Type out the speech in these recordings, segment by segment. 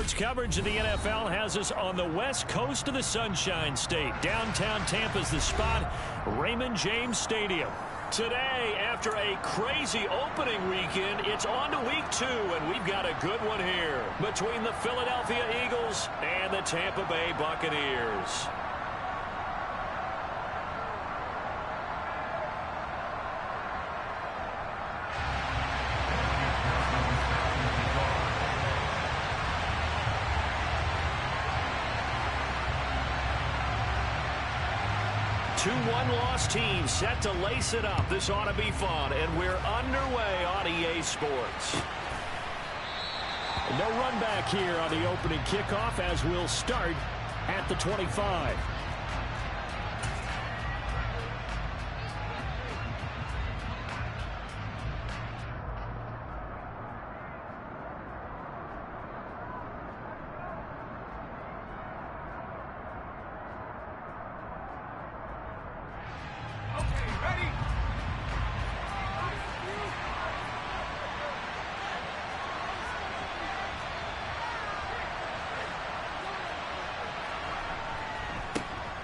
Sports coverage of the NFL has us on the west coast of the Sunshine State. Downtown Tampa's the spot, Raymond James Stadium. Today, after a crazy opening weekend, it's on to week 2, and we've got a good one here between the Philadelphia Eagles and the Tampa Bay Buccaneers. Two one-loss teams set to lace it up. This ought to be fun, and we're underway on EA Sports. No run back here on the opening kickoff as we'll start at the 25.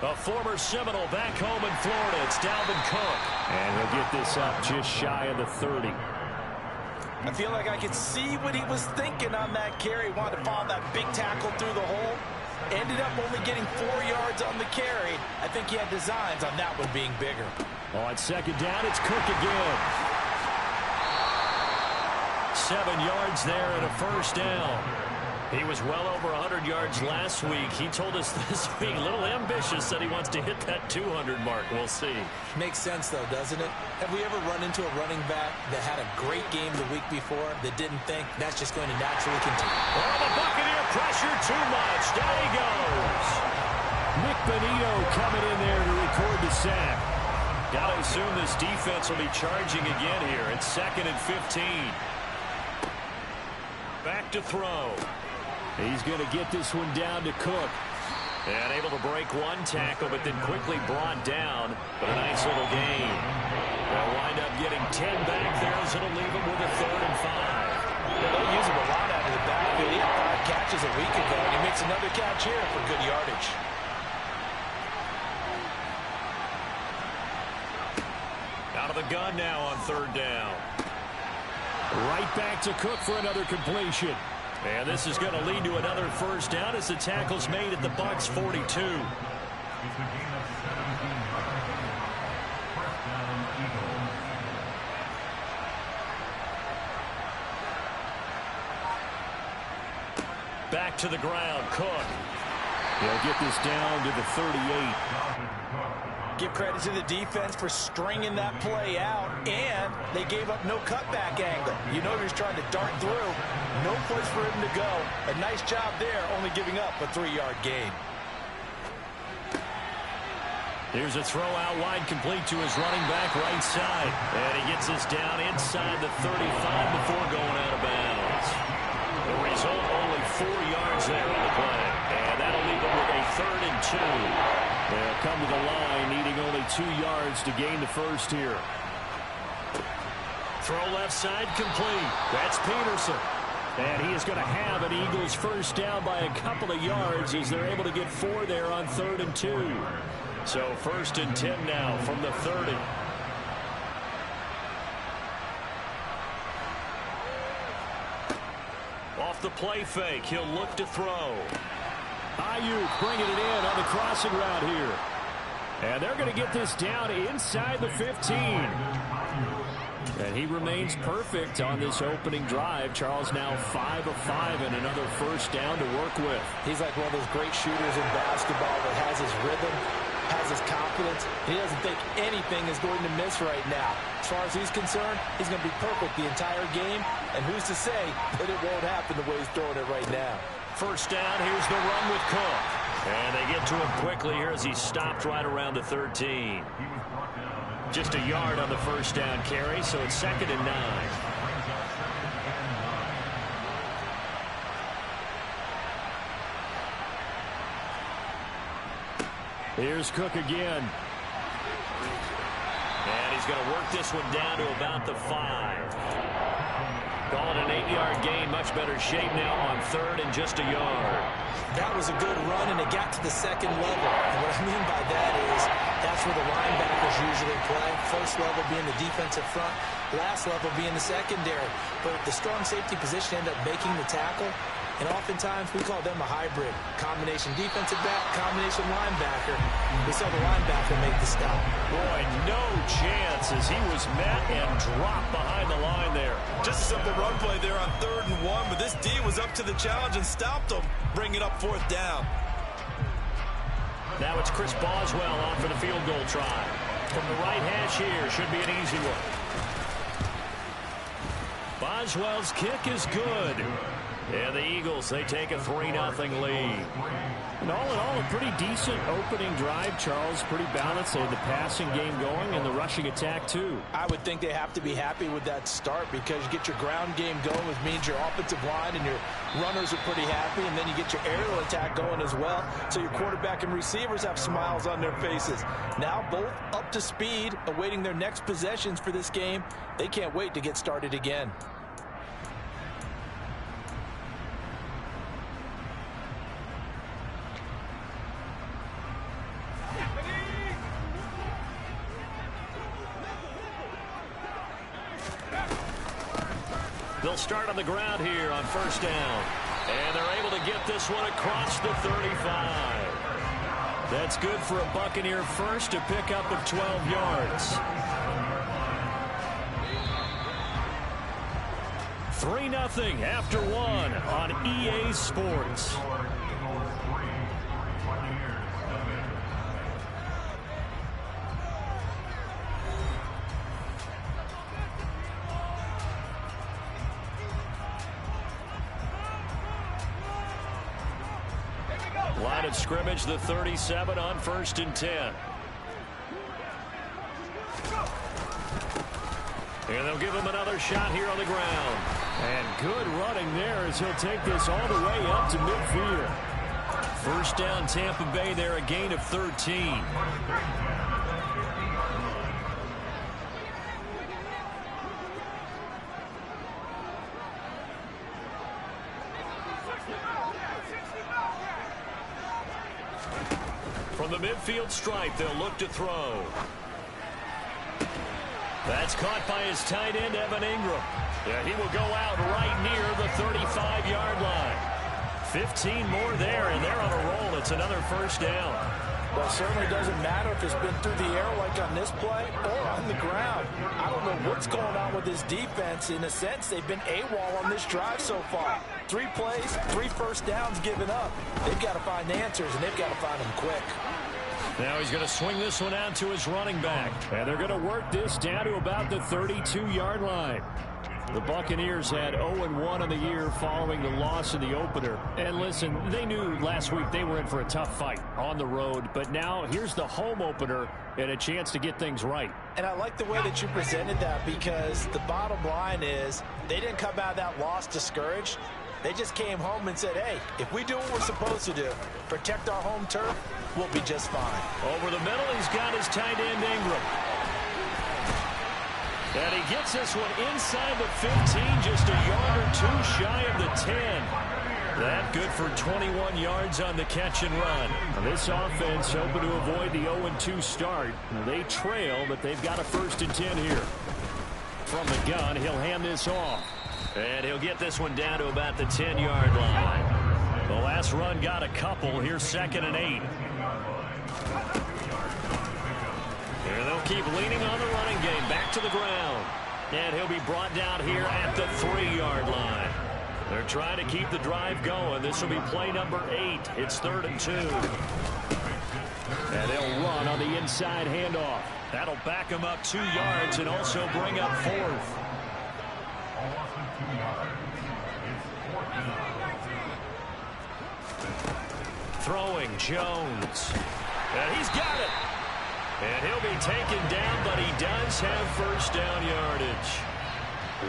A former Seminole back home in Florida. It's Dalvin Cook. And he'll get this up just shy of the 30. I feel like I could see what he was thinking on that carry. Wanted to follow that big tackle through the hole. Ended up only getting 4 yards on the carry. I think he had designs on that one being bigger. On second down, it's Cook again. 7 yards there and a first down. He was well over 100 yards last week. He told us this week, a little ambitious, said he wants to hit that 200 mark. We'll see. Makes sense, though, doesn't it? Have we ever run into a running back that had a great game the week before that didn't think that's just going to naturally continue? Oh, the Buccaneer pressure too much. Down he goes. Nick Benito coming in there to record the sack. Got to assume this defense will be charging again here. It's 2nd and 15. Back to throw. He's going to get this one down to Cook. And able to break one tackle, but then quickly brought down. But a nice little gain. They'll wind up getting 10 back there as it'll leave him with a 3rd and 5. Yeah, they'll use him a lot out of the backfield. He had 5 catches a week ago, and he makes another catch here for good yardage. Out of the gun now on 3rd down. Right back to Cook for another completion. And this is going to lead to another first down as the tackle's made at the Bucs 42. Back to the ground, Cook. He'll get this down to the 38. Give credit to the defense for stringing that play out, and they gave up no cutback angle. You know he was trying to dart through. No place for him to go. A nice job there, only giving up a 3-yard gain. Here's a throw out wide, complete to his running back right side. And he gets this down inside the 35 before going out of bounds. The result, only 4 yards there on the play. And that'll leave him with a 3rd and 2. They'll come to the line, needing only 2 yards to gain the first here. Throw left side, complete. That's Peterson. And he is going to have an Eagles first down by a couple of yards as they're able to get 4 there on 3rd and 2. So 1st and 10 now from the 30. Off the play fake, he'll look to throw. Ayuk bringing it in on the crossing route here. And they're going to get this down inside the 15. And he remains perfect on this opening drive. Charles now 5 of 5 and another first down to work with. He's like one of those great shooters in basketball that has his rhythm, has his confidence. He doesn't think anything is going to miss right now. As far as he's concerned, he's going to be perfect the entire game. And who's to say that it won't happen the way he's throwing it right now. First down, here's the run with Cook. And they get to him quickly here as he stopped right around the 13. Just a yard on the first down carry, so it's 2nd and 9. Here's Cook again. And he's going to work this one down to about the 5. Call it an 8-yard gain. Much better shape now on third and just a yard. That was a good run, and it got to the second level. And what I mean by that is that's where the linebackers usually play. First level being the defensive front, last level being the secondary. But the strong safety position ended up making the tackle. And oftentimes, we call them a hybrid. Combination defensive back, combination linebacker. We saw the linebacker make the stop. Boy, no chance as he was met and dropped behind the line there. Just a simple run play there on 3rd and 1, but this D was up to the challenge and stopped him, bringing up 4th down. Now it's Chris Boswell on for the field goal try. From the right hash here, should be an easy one. Boswell's kick is good. And the Eagles, they take a 3-0 lead. And all in all, a pretty decent opening drive, Charles. Pretty balanced. They had the passing game going and the rushing attack, too. I would think they have to be happy with that start because you get your ground game going, which means your offensive line and your runners are pretty happy, and then you get your aerial attack going as well. So your quarterback and receivers have smiles on their faces. Now both up to speed, awaiting their next possessions for this game. They can't wait to get started again. They'll start on the ground here on 1st down. And they're able to get this one across the 35. That's good for a Buccaneer first, a pickup of 12 yards. 3-0 after 1 on EA Sports. Line of scrimmage, the 37 on 1st and 10. And they'll give him another shot here on the ground. And good running there as he'll take this all the way up to midfield. 1st down, Tampa Bay there, a gain of 13. From the midfield stripe, they'll look to throw. That's caught by his tight end, Evan Ingram. Yeah, he will go out right near the 35-yard line. 15 more there, and they're on a roll. It's another 1st down. Well, it certainly doesn't matter if it's been through the air like on this play or on the ground. I don't know what's going on with this defense. In a sense, they've been AWOL on this drive so far. 3 plays, 3 1st downs given up. They've got to find answers, and they've got to find them quick. Now he's going to swing this one out to his running back. And they're going to work this down to about the 32-yard line. The Buccaneers had 0-1 on the year following the loss in the opener. And listen, they knew last week they were in for a tough fight on the road. But now here's the home opener and a chance to get things right. And I like the way that you presented that because the bottom line is they didn't come out of that loss discouraged. They just came home and said, hey, if we do what we're supposed to do, protect our home turf, we'll be just fine. Over the middle, he's got his tight end, Ingram. And he gets this one inside the 15, just a yard or 2 shy of the 10. That good for 21 yards on the catch and run. Now this offense hoping to avoid the 0-2 start. Now they trail, but they've got a 1st and 10 here. From the gun, he'll hand this off. And he'll get this one down to about the 10-yard line. The last run got a couple. Here's 2nd and 8. And they'll keep leaning on the running game. Back to the ground. And he'll be brought down here at the 3-yard line. They're trying to keep the drive going. This will be play number 8. It's 3rd and 2. And they'll run on the inside handoff. That'll back him up 2 yards and also bring up 4th. Throwing Jones. And he's got it. And he'll be taken down, but he does have 1st down yardage.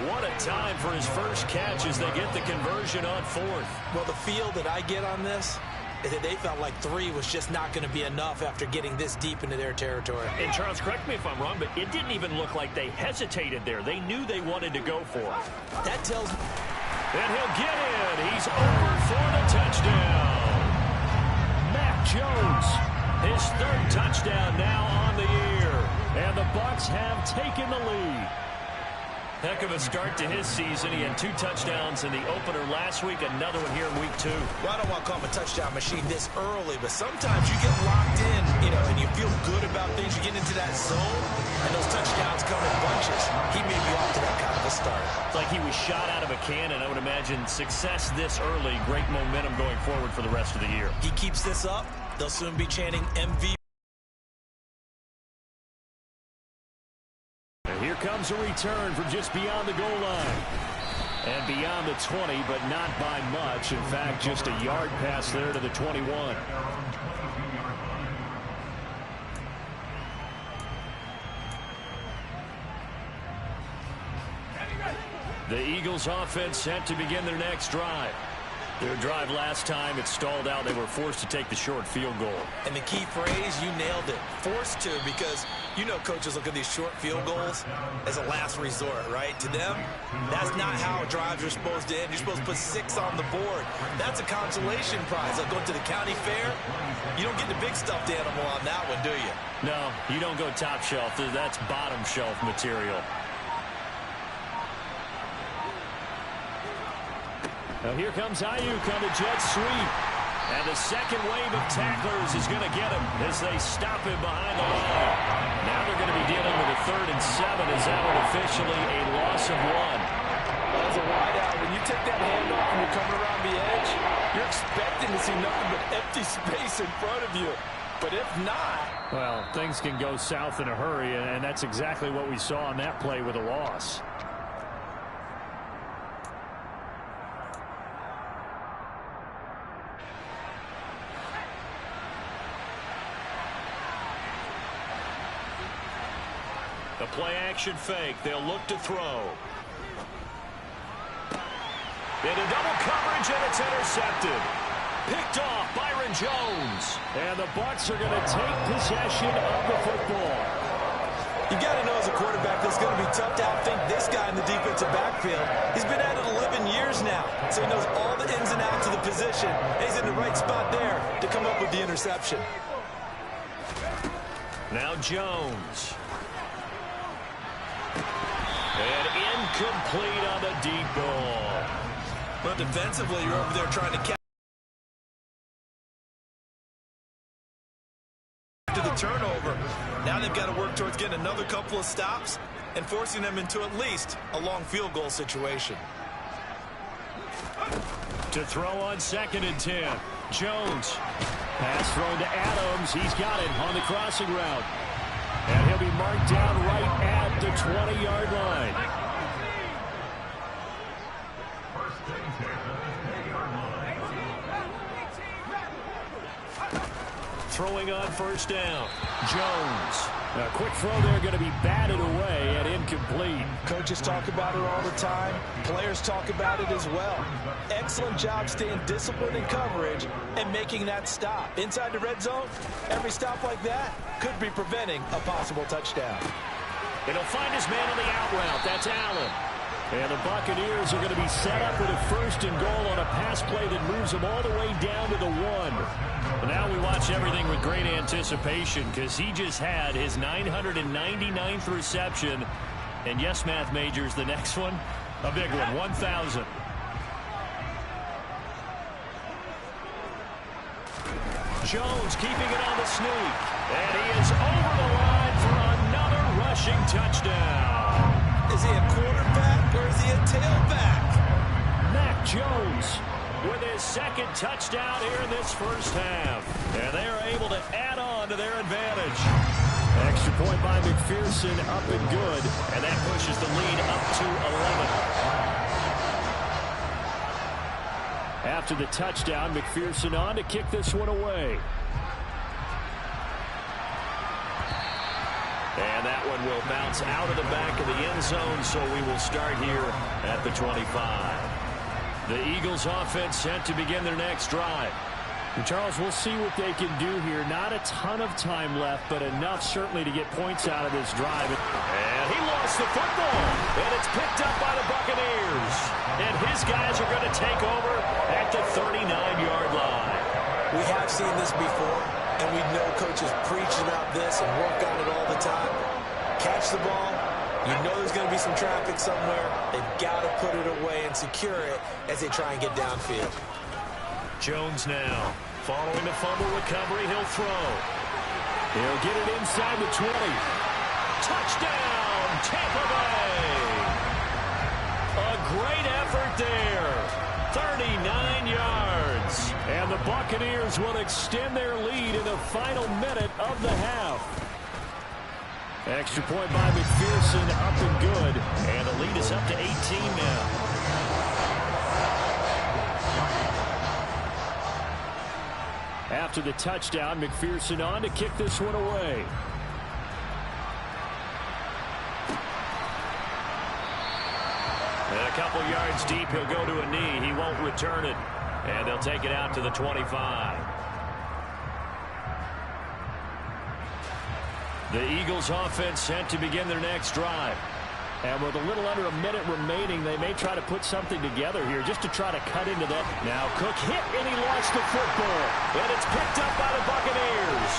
What a time for his first catch as they get the conversion on 4th. Well, the feel that I get on this, is that they felt like 3 was just not going to be enough after getting this deep into their territory. And Charles, correct me if I'm wrong, but it didn't even look like they hesitated there. They knew they wanted to go for it. That tells me. And he'll get in. He's over for the touchdown. Mac Jones, his 3rd touchdown now on the year. And the Bucs have taken the lead. Heck of a start to his season. He had 2 touchdowns in the opener last week, another one here in week 2. Well, I don't want to call him a touchdown machine this early, but sometimes you get locked in, and you feel good about things. You get into that zone, and those touchdowns come in bunches. He may be off to that kind of a start. It's like he was shot out of a cannon. I would imagine success this early, great momentum going forward for the rest of the year. He keeps this up, they'll soon be chanting MVP. Here comes a return from just beyond the goal line. And beyond the 20, but not by much. In fact, just a yard pass there to the 21. The Eagles offense set to begin their next drive. Their drive last time, it stalled out. They were forced to take the short field goal. And the key phrase, you nailed it. Forced to, because coaches look at these short field goals as a last resort, right? To them, that's not how drives are supposed to end. You're supposed to put 6 on the board. That's a consolation prize. Like going to the county fair, you don't get the big stuffed animal on that one, do you? No, you don't go top shelf. That's bottom shelf material. Now here comes Ayuk on the jet sweep. And the second wave of tacklers is going to get him as they stop him behind the line. Now they're going to be dealing with a 3rd and 7 as that one officially a loss of 1. As a wideout, when you take that handoff and you're coming around the edge, you're expecting to see nothing but empty space in front of you. But if not... Well, things can go south in a hurry, and that's exactly what we saw on that play with a loss. The play-action fake. They'll look to throw. Into double coverage, and it's intercepted. Picked off, Byron Jones. And the Bucs are going to take possession of the football. You got to know as a quarterback that's going to be tough to outthink this guy in the defensive backfield. He's been at it 11 years now, so he knows all the ins and outs of the position. And he's in the right spot there to come up with the interception. Now Jones. And incomplete on the deep ball. But defensively, you're over there trying to catch the turnover. Now they've got to work towards getting another couple of stops and forcing them into at least a long field goal situation. To throw on 2nd and 10. Jones. Pass thrown to Adams. He's got it on the crossing route. And he'll be marked down right at the 20-yard line. Throwing on 1st down. Jones. A quick throw there going to be batted away and incomplete. Coaches talk about it all the time. Players talk about it as well. Excellent job staying disciplined in coverage and making that stop. Inside the red zone, every stop like that could be preventing a possible touchdown. And he'll find his man on the out route. That's Allen. And the Buccaneers are going to be set up with a 1st and goal on a pass play that moves them all the way down to the 1. Well, now we watch everything with great anticipation because he just had his 999th reception. And yes, math majors, the next one, a big one, 1,000. Jones keeping it on the sneak. And he is over the line for another rushing touchdown. Is he a quarterback or is he a tailback? Mac Jones with his 2nd touchdown here in this 1st half. And they are able to add on to their advantage. Extra point by McPherson, up and good. And that pushes the lead up to 11. After the touchdown, McPherson on to kick this one away. And that one will bounce out of the back of the end zone, so we will start here at the 25. The Eagles offense set to begin their next drive. And Charles, we'll see what they can do here. Not a ton of time left, but enough certainly to get points out of this drive. And he lost the football. And it's picked up by the Buccaneers. And his guys are going to take over at the 39-yard line. We have seen this before, and we know coaches preach about this and work on it all the time. Catch the ball. You know there's going to be some traffic somewhere. They've got to put it away and secure it as they try and get downfield. Jones now. Following the fumble recovery, he'll throw. He'll get it inside the 20. Touchdown, Tampa Bay. A great effort there. 39 yards. And the Buccaneers will extend their lead in the final minute of the half. Extra point by McPherson, up and good. And the lead is up to 18 now. After the touchdown, McPherson on to kick this one away. And a couple yards deep, he'll go to a knee. He won't return it. And they'll take it out to the 25. The Eagles offense set to begin their next drive. And with a little under a minute remaining, they may try to put something together here just to try to cut into that. Now Cook hit, and he lost the football. And it's picked up by the Buccaneers.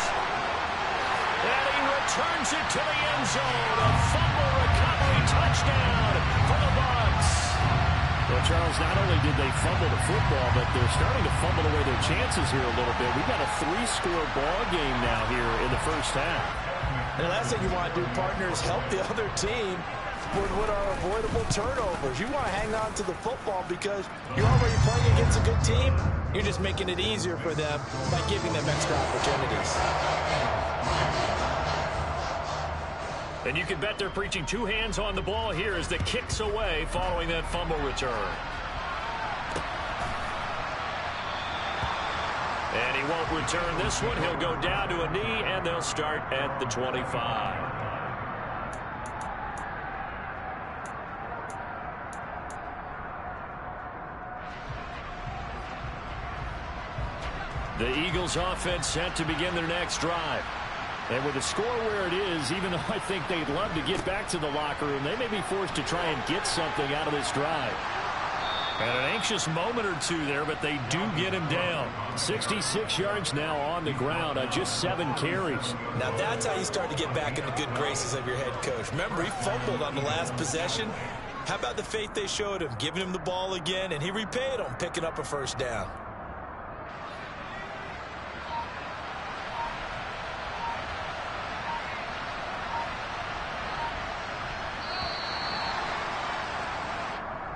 And he returns it to the end zone. A fumble recovery touchdown for the Bucs. Well, Charles, not only did they fumble the football, but they're starting to fumble away their chances here a little bit. We've got a 3-score ball game now here in the first half. And the last thing you want to do, partner, is help the other team with what are avoidable turnovers. You want to hang on to the football because you're already playing against a good team. You're just making it easier for them by giving them extra opportunities. And you can bet they're preaching two hands on the ball here as the kick's away following that fumble return. And he won't return this one. He'll go down to a knee, and they'll start at the 25. The Eagles offense set to begin their next drive. And with the score where it is, even though I think they'd love to get back to the locker room, they may be forced to try and get something out of this drive. And an anxious moment or two there, but they do get him down. 66 yards now on the ground on just 7 carries. Now that's how you start to get back in the good graces of your head coach. Remember, he fumbled on the last possession. How about the faith they showed him, giving him the ball again, and he repaid them, picking up a first down.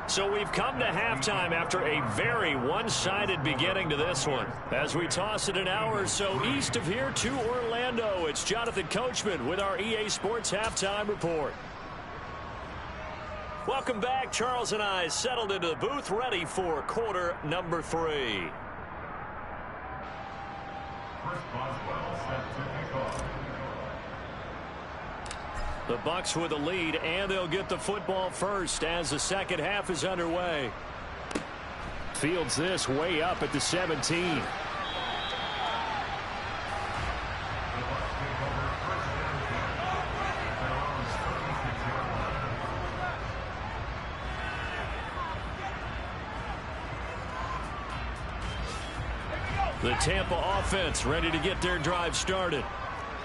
So we've come to halftime after a very one-sided beginning to this one. As we toss it an hour or so east of here to Orlando, it's Jonathan Coachman with our EA Sports Halftime Report. Welcome back. Charles and I settled into the booth ready for quarter number 3. The Bucs with a lead, and they'll get the football first as the second half is underway. Fields this way up at the 17. The Tampa offense ready to get their drive started.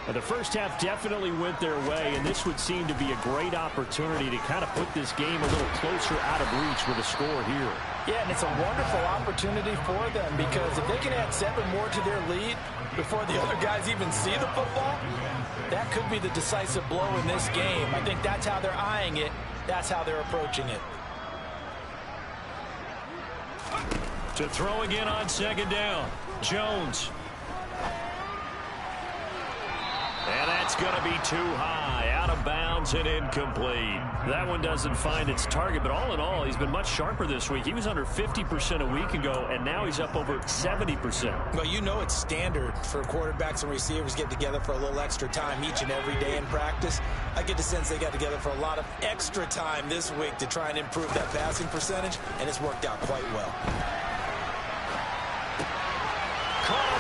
The first half definitely went their way, and this would seem to be a great opportunity to kind of put this game a little closer out of reach with a score here. Yeah, and it's a wonderful opportunity for them because if they can add 7 more to their lead before the other guys even see the football, that could be the decisive blow in this game. I think that's how they're eyeing it. That's how they're approaching it. To throw again on second down, Jones. And that's going to be too high, out of bounds and incomplete. That one doesn't find its target, but all in all, he's been much sharper this week. He was under 50% a week ago, and now he's up over 70%. Well, you know it's standard for quarterbacks and receivers getting together for a little extra time each and every day in practice. I get the sense they got together for a lot of extra time this week to try and improve that passing percentage, and it's worked out quite well. Caught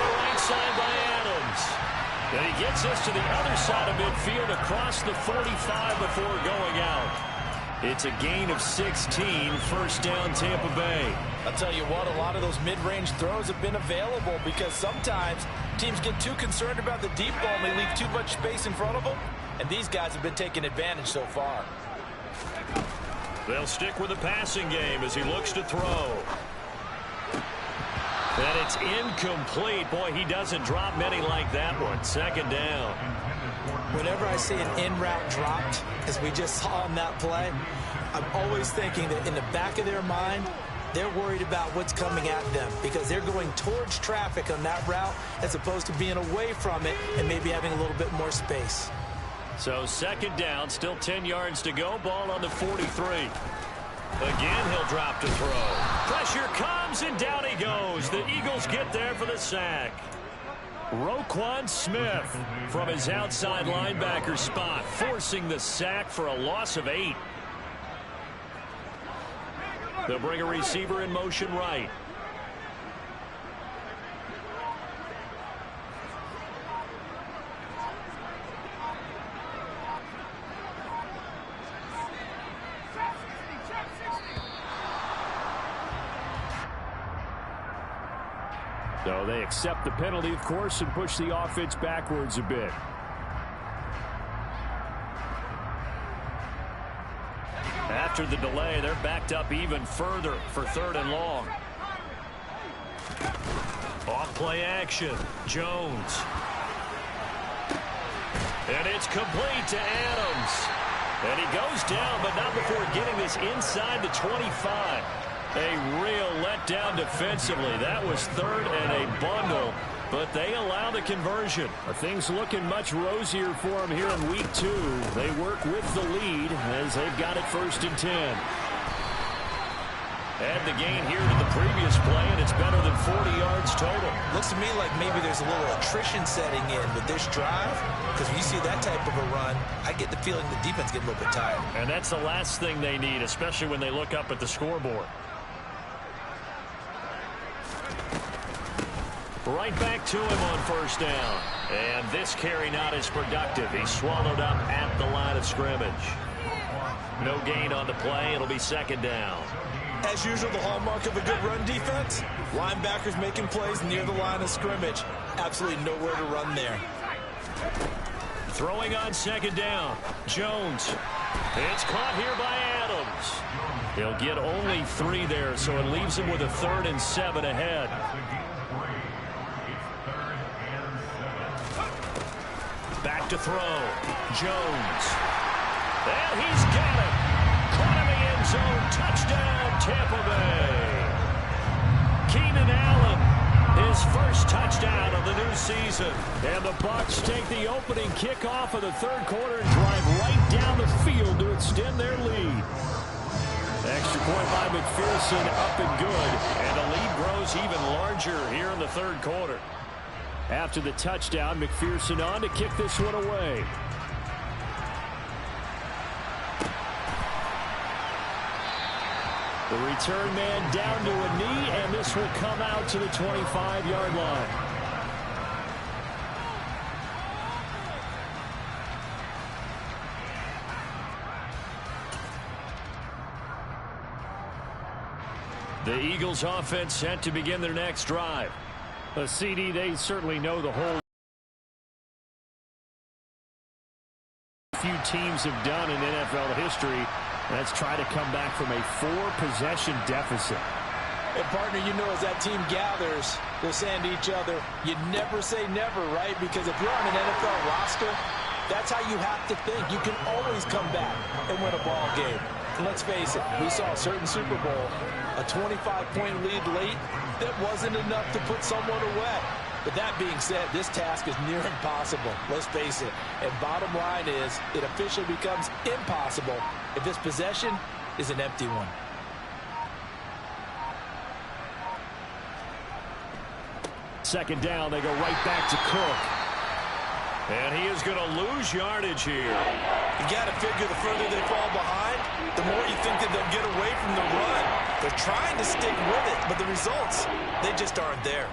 And he gets this to the other side of midfield across the 45 before going out. It's a gain of 16, first down Tampa Bay. I'll tell you what, a lot of those mid-range throws have been available because sometimes teams get too concerned about the deep ball and they leave too much space in front of them. And these guys have been taking advantage so far. They'll stick with the passing game as he looks to throw. And it's incomplete. Boy, he doesn't drop many like that one. Second down. Whenever I see an in-route dropped, as we just saw on that play, I'm always thinking that in the back of their mind, they're worried about what's coming at them because they're going towards traffic on that route as opposed to being away from it and maybe having a little bit more space. So second down, still 10 yards to go. Ball on the 43. Again, he'll drop to throw. Pressure comes, and down he goes. The Eagles get there for the sack. Roquan Smith from his outside linebacker spot, forcing the sack for a loss of 8. They'll bring a receiver in motion right. So they accept the penalty, of course, and push the offense backwards a bit. After the delay, they're backed up even further for 3rd and long. Off play action. Jones. And it's complete to Adams. And he goes down, but not before getting this inside the 25. A real letdown defensively. That was 3rd and a bundle, but they allow the conversion. Things looking much rosier for them here in week 2. They work with the lead as they've got it 1st and 10. Add the gain here to the previous play, and it's better than 40 yards total. Looks to me like maybe there's a little attrition setting in with this drive, because when you see that type of a run, I get the feeling the defense gets a little bit tired. And that's the last thing they need, especially when they look up at the scoreboard. Right back to him on 1st down. And this carry not as productive. He's swallowed up at the line of scrimmage. No gain on the play. It'll be 2nd down. As usual, the hallmark of a good run defense, linebackers making plays near the line of scrimmage. Absolutely nowhere to run there. Throwing on 2nd down. Jones. It's caught here by Adams. He'll get only 3 there, so it leaves him with a 3rd and 7 ahead. Back to throw. Jones. And he's got it. Caught in the end zone. Touchdown, Tampa Bay. Keenan Allen, his first touchdown of the new season. And the Bucs take the opening kickoff of the 3rd quarter and drive right down the field to extend their lead. Extra point by McPherson, up and good. And the lead grows even larger here in the 3rd quarter. After the touchdown, McPherson on to kick this one away. The return man down to a knee, and this will come out to the 25-yard line. The Eagles offense set to begin their next drive. A CD, they certainly know the whole few teams have done in NFL history. Let's try to come back from a 4-possession deficit. And partner, you know, as that team gathers, they're saying to each other, you never say never, right? Because if you're on an NFL roster, that's how you have to think. You can always come back and win a ball game. And let's face it, we saw a certain Super Bowl, a 25-point lead late, that wasn't enough to put someone away. But that being said, this task is near impossible. Let's face it. And bottom line is, it officially becomes impossible if this possession is an empty one. Second down, they go right back to Cook. And he is going to lose yardage here. You got to figure the further they fall behind, the more you think that they'll get away from the run. They're trying to stick with it, but the results, they just aren't there.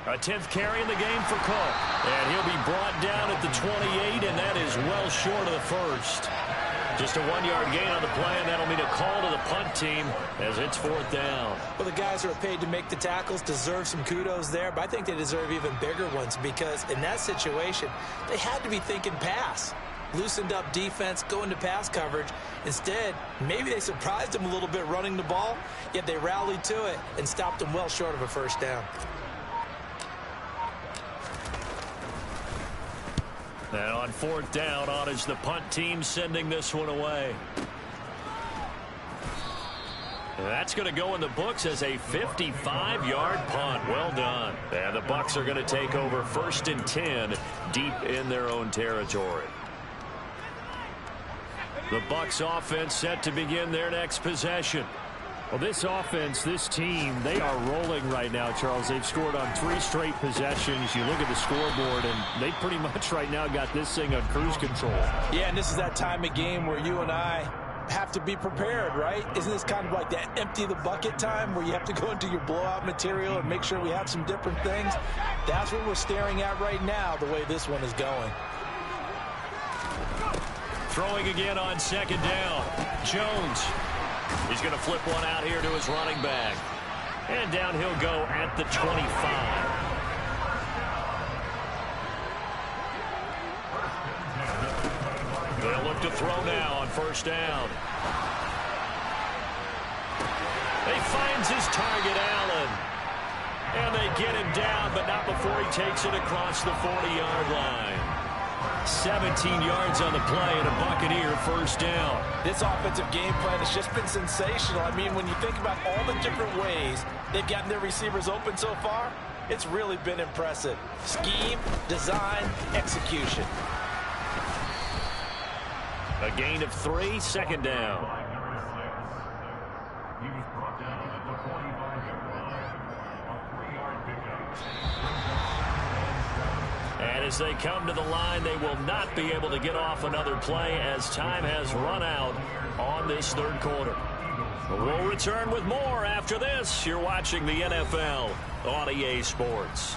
A 10th carry in the game for Cook. And he'll be brought down at the 28, and that is well short of the first. Just a 1-yard gain on the play, and that'll mean a call to the punt team as it's 4th down. Well, the guys who are paid to make the tackles deserve some kudos there, but I think they deserve even bigger ones because in that situation, they had to be thinking pass. Loosened up defense, going to pass coverage. Instead, maybe they surprised him a little bit running the ball, yet they rallied to it and stopped him well short of a first down. And on 4th down, on is the punt team sending this one away. And that's going to go in the books as a 55-yard punt. Well done. And the Bucs are going to take over 1st and 10 deep in their own territory. The Bucs offense set to begin their next possession. Well, this offense, this team, they are rolling right now, Charles. They've scored on 3 straight possessions. You look at the scoreboard, and they pretty much right now got this thing on cruise control. Yeah, and this is that time of game where you and I have to be prepared, right? Isn't this kind of like that empty the bucket time where you have to go into your blowout material and make sure we have some different things? That's what we're staring at right now, the way this one is going. Throwing again on 2nd down. Jones. He's going to flip one out here to his running back. And down he'll go at the 25. They'll look to throw now on 1st down. He finds his target, Allen. And they get him down, but not before he takes it across the 40-yard line. 17 yards on the play and a Buccaneer 1st down. This offensive game plan has just been sensational. I mean, when you think about all the different ways they've gotten their receivers open so far, it's really been impressive. Scheme, design, execution. A gain of 3, 2nd down. He was brought down at the 45-yard line on a 3-yard pickup. And as they come to the line, they will not be able to get off another play as time has run out on this 3rd quarter. We'll return with more after this. You're watching the NFL on EA Sports.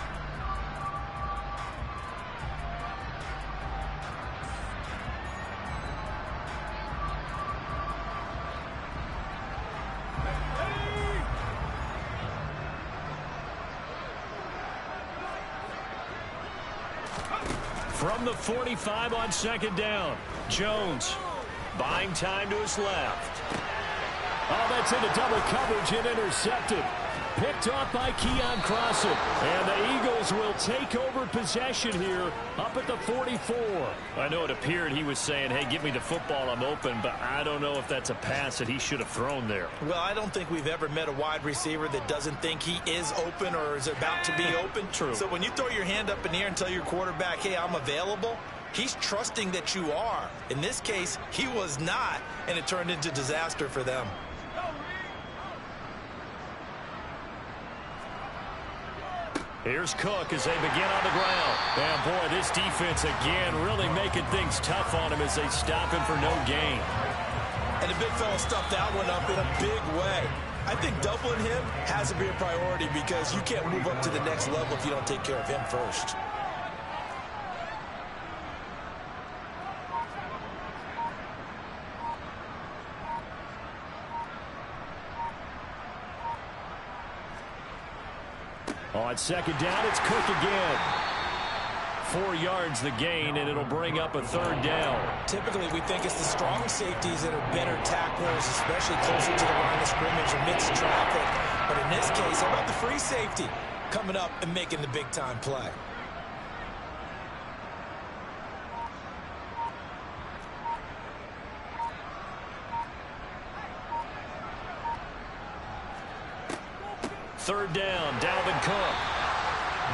From the 45 on 2nd down, Jones buying time to his left. Oh, that's into double coverage and intercepted. Picked off by Keon Crossen. And the Eagles will take over possession here up at the 44. I know it appeared he was saying, hey, give me the football, I'm open, but I don't know if that's a pass that he should have thrown there. Well, I don't think we've ever met a wide receiver that doesn't think he is open or is about to be open. True. So when you throw your hand up in the air and tell your quarterback, hey, I'm available, he's trusting that you are. In this case, he was not, and it turned into disaster for them. Here's Cook as they begin on the ground. And, boy, this defense again really making things tough on him as they stop him for no gain. And the big fella stuffed that one up in a big way. I think doubling him has to be a priority because you can't move up to the next level if you don't take care of him first. On 2nd down, it's Cook again. 4 yards the gain, and it'll bring up a 3rd down. Typically, we think it's the strong safeties that are better tacklers, especially closer to the line of scrimmage amidst traffic. But in this case, how about the free safety coming up and making the big-time play? Third down, Dalvin Cook.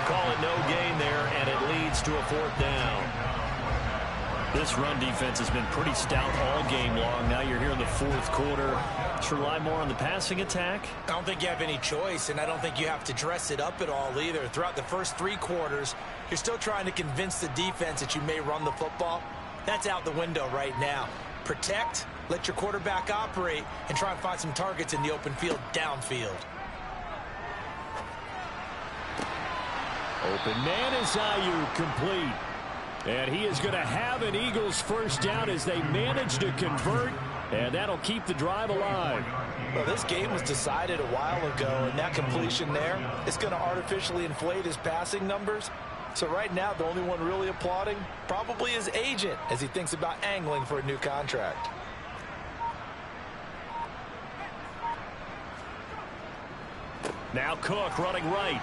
Call it no gain there, and it leads to a 4th down. This run defense has been pretty stout all game long. Now you're here in the 4th quarter. Should rely more on the passing attack? I don't think you have any choice, and I don't think you have to dress it up at all either. Throughout the first 3 quarters, you're still trying to convince the defense that you may run the football. That's out the window right now. Protect, let your quarterback operate, and try and find some targets in the open field downfield. Open man is Ayuk, complete. And he is going to have an Eagles first down as they manage to convert, and that'll keep the drive alive. Well, this game was decided a while ago, and that completion there is going to artificially inflate his passing numbers. So right now, the only one really applauding probably his agent as he thinks about angling for a new contract. Now Cook running right.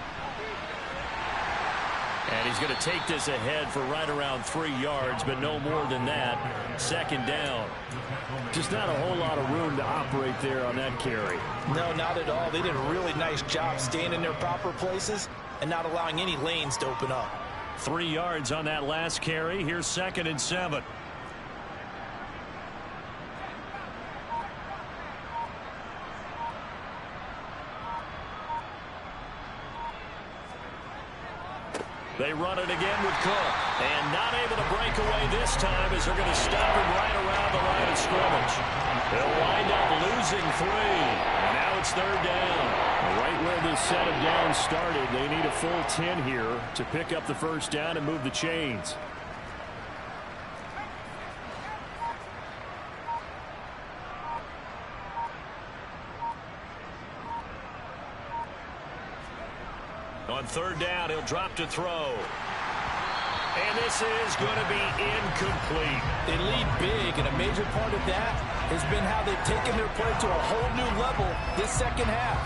And he's going to take this ahead for right around 3 yards, but no more than that. Second down. Just not a whole lot of room to operate there on that carry. No, not at all. They did a really nice job staying in their proper places and not allowing any lanes to open up. 3 yards on that last carry. Here's 2nd and 7. They run it again with Cook. And not able to break away this time as they're going to stop him right around the line of scrimmage. They'll wind up losing 3. And now it's 3rd down. Right where this set of downs started, they need a full 10 here to pick up the first down and move the chains. On 3rd down, he'll drop to throw. And this is going to be incomplete. They lead big, and a major part of that has been how they've taken their play to a whole new level this second half.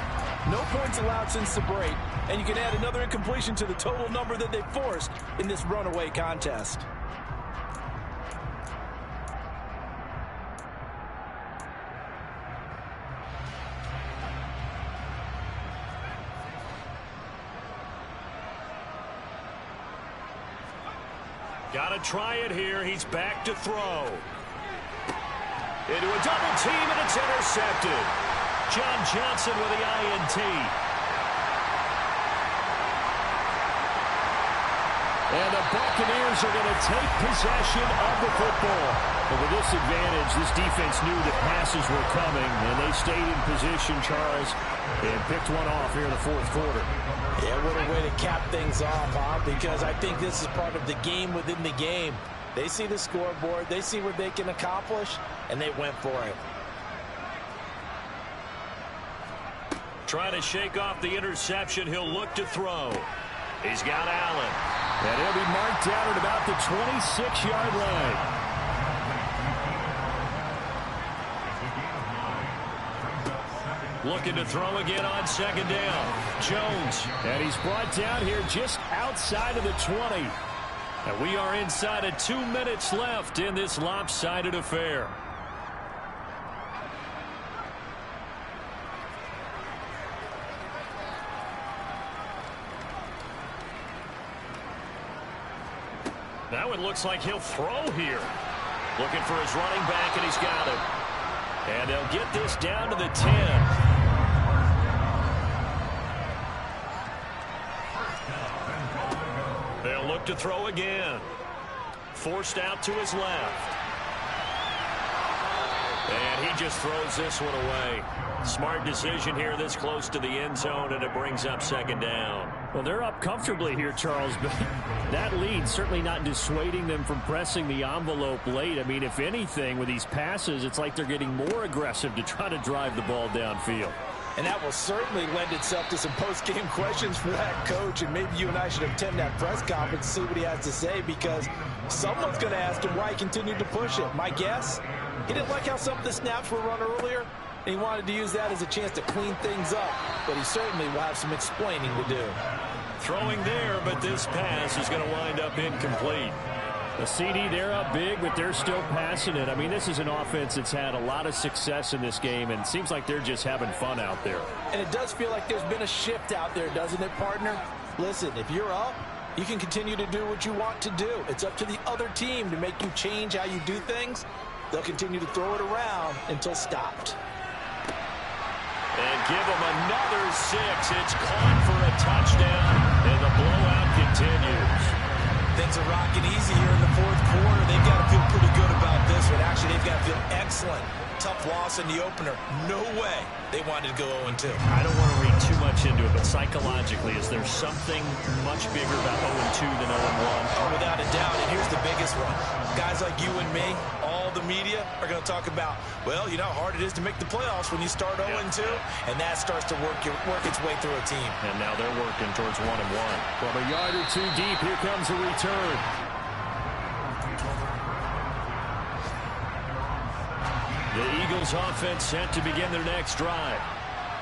No points allowed since the break, and you can add another incompletion to the total number that they forced in this runaway contest. Got to try it here. He's back to throw. Into a double team, and it's intercepted. John Johnson with the INT. And the Buccaneers are going to take possession of the football. But with this advantage, this defense knew that passes were coming, and they stayed in position, Charles, and picked one off here in the 4th quarter. Yeah, what a way to cap things off, huh? Because I think this is part of the game within the game. They see the scoreboard, they see what they can accomplish, and they went for it. Trying to shake off the interception, he'll look to throw. He's got Allen. And he'll be marked down at about the 26-yard line. Looking to throw again on 2nd down. Jones. And he's brought down here just outside of the 20. And we are inside of 2 minutes left in this lopsided affair. Now it looks like he'll throw here. Looking for his running back, and he's got it. And they'll get this down to the 10. They'll look to throw again. Forced out to his left. And he just throws this one away. Smart decision here this close to the end zone, and it brings up 2nd down. Well, they're up comfortably here, Charles, but that lead certainly not dissuading them from pressing the envelope late. I mean, if anything, with these passes, it's like they're getting more aggressive to try to drive the ball downfield. And that will certainly lend itself to some post-game questions for that coach, and maybe you and I should attend that press conference and see what he has to say, because someone's going to ask him why he continued to push it. My guess, he didn't like how some of the snaps were run earlier, and he wanted to use that as a chance to clean things up, but he certainly will have some explaining to do. Throwing there, but this pass is going to wind up incomplete. The CD, they're up big, but they're still passing it. I mean, this is an offense that's had a lot of success in this game, and it seems like they're just having fun out there. And it does feel like there's been a shift out there, doesn't it, partner? Listen, if you're up, you can continue to do what you want to do. It's up to the other team to make you change how you do things. They'll continue to throw it around until stopped. And give them another 6. It's caught for a touchdown, and the blowout continues. Things are rocking easy here in the 4th quarter. They've got to feel pretty good about this one. Actually, they've got to feel excellent tough loss in the opener. No way they wanted to go 0-2. I don't want to read too much into it, but psychologically, is there something much bigger about 0-2 than 0-1? Oh, without a doubt, and here's the biggest one. Guys like you and me, all the media are going to talk about, well, you know how hard it is to make the playoffs when you start 0-2, and that starts to work its way through a team. And now they're working towards 1-1. From a yard or two deep, here comes a return. The Eagles offense set to begin their next drive.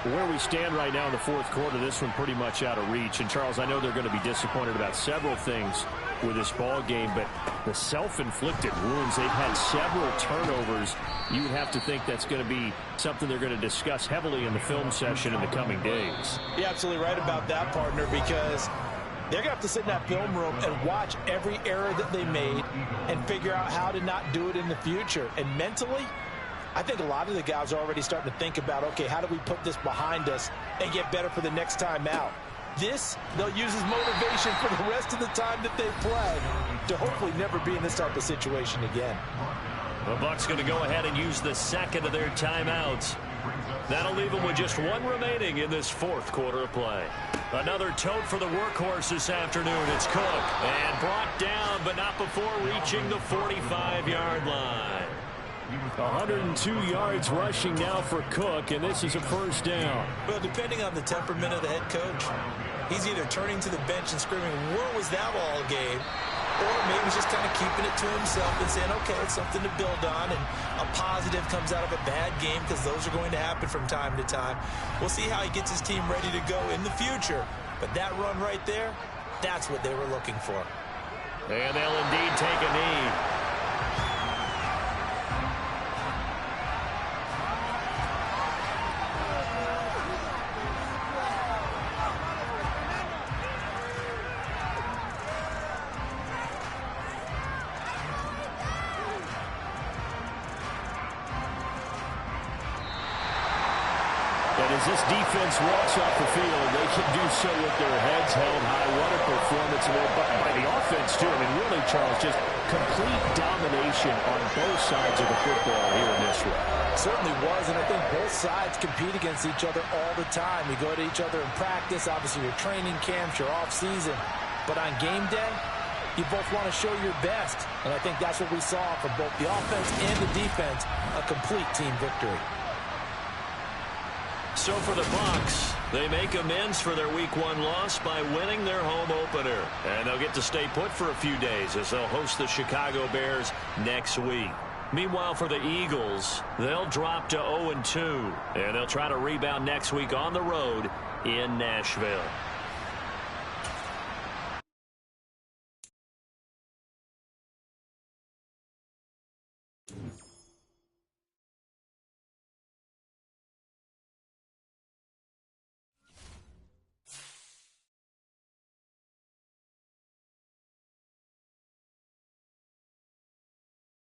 Where we stand right now in the fourth quarter, this one pretty much out of reach. And, Charles, I know they're going to be disappointed about several things with this ball game, but the self-inflicted wounds, they've had several turnovers. You would have to think that's going to be something they're going to discuss heavily in the film session in the coming days. You're absolutely right about that, partner, because they're going to have to sit in that film room and watch every error that they made and figure out how to not do it in the future. And mentally, I think a lot of the guys are already starting to think about, okay, how do we put this behind us and get better for the next time out? This, they'll use as motivation for the rest of the time that they play to hopefully never be in this type of situation again. The Bucs going to go ahead and use the second of their timeouts. That'll leave them with just one remaining in this fourth quarter of play. Another tote for the workhorse this afternoon. It's Cook. And brought down, but not before reaching the 45-yard line. 102 yards rushing now for Cook, and this is a first down. Well, depending on the temperament of the head coach, he's either turning to the bench and screaming, where was that all game? Or maybe he's just kind of keeping it to himself and saying, okay, it's something to build on, and a positive comes out of a bad game, because those are going to happen from time to time. We'll see how he gets his team ready to go in the future. But that run right there, that's what they were looking for. And they'll indeed take a knee. As this defense walks off the field, they can do so with their heads held high. What a performance by the offense, too. I mean, really, Charles, just complete domination on both sides of the football here in this one. Certainly was, and I think both sides compete against each other all the time. You go to each other in practice, obviously your training camps, your off-season. But on game day, you both want to show your best. And I think that's what we saw from both the offense and the defense, a complete team victory. So for the Bucs, they make amends for their Week 1 loss by winning their home opener. And they'll get to stay put for a few days as they'll host the Chicago Bears next week. Meanwhile, for the Eagles, they'll drop to 0-2. And they'll try to rebound next week on the road in Nashville.